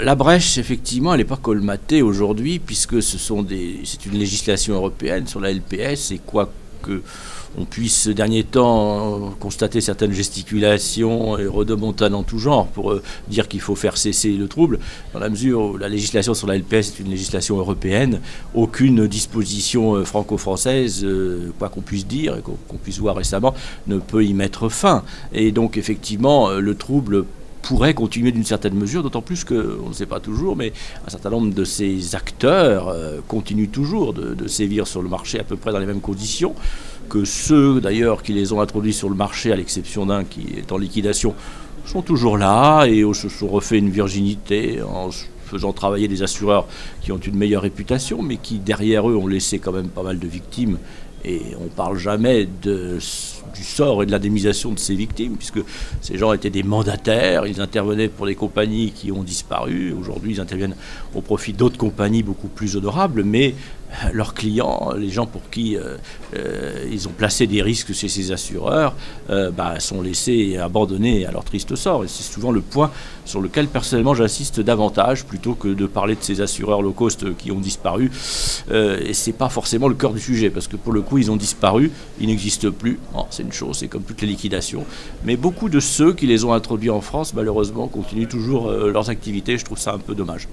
la brèche, effectivement, elle n'est pas colmatée aujourd'hui, puisque c'est une législation européenne sur la LPS, et quoi que on puisse ces derniers temps constater certaines gesticulations et rodomontades en tout genre pour dire qu'il faut faire cesser le trouble, dans la mesure où la législation sur la LPS est une législation européenne, aucune disposition franco-française, quoi qu'on puisse dire et qu'on puisse voir récemment, ne peut y mettre fin. Et donc effectivement, le trouble pourrait continuer d'une certaine mesure, d'autant plus qu'on ne sait pas toujours, mais un certain nombre de ces acteurs continuent toujours de sévir sur le marché à peu près dans les mêmes conditions que ceux d'ailleurs qui les ont introduits sur le marché, à l'exception d'un qui est en liquidation, sont toujours là et se sont refait une virginité en faisant travailler des assureurs qui ont une meilleure réputation, mais qui derrière eux ont laissé quand même pas mal de victimes. Et on ne parle jamais du sort et de l'indemnisation de ces victimes, puisque ces gens étaient des mandataires, ils intervenaient pour des compagnies qui ont disparu. Aujourd'hui, ils interviennent au profit d'autres compagnies beaucoup plus honorables, mais leurs clients, les gens pour qui ils ont placé des risques chez ces assureurs, sont laissés abandonnés à leur triste sort. Et c'est souvent le point sur lequel personnellement j'insiste davantage, plutôt que de parler de ces assureurs low cost qui ont disparu. Et c'est pas forcément le cœur du sujet, parce que pour le coup ils ont disparu, ils n'existent plus. Bon, c'est une chose, c'est comme toutes les liquidations. Mais beaucoup de ceux qui les ont introduits en France, malheureusement, continuent toujours leurs activités. Je trouve ça un peu dommage.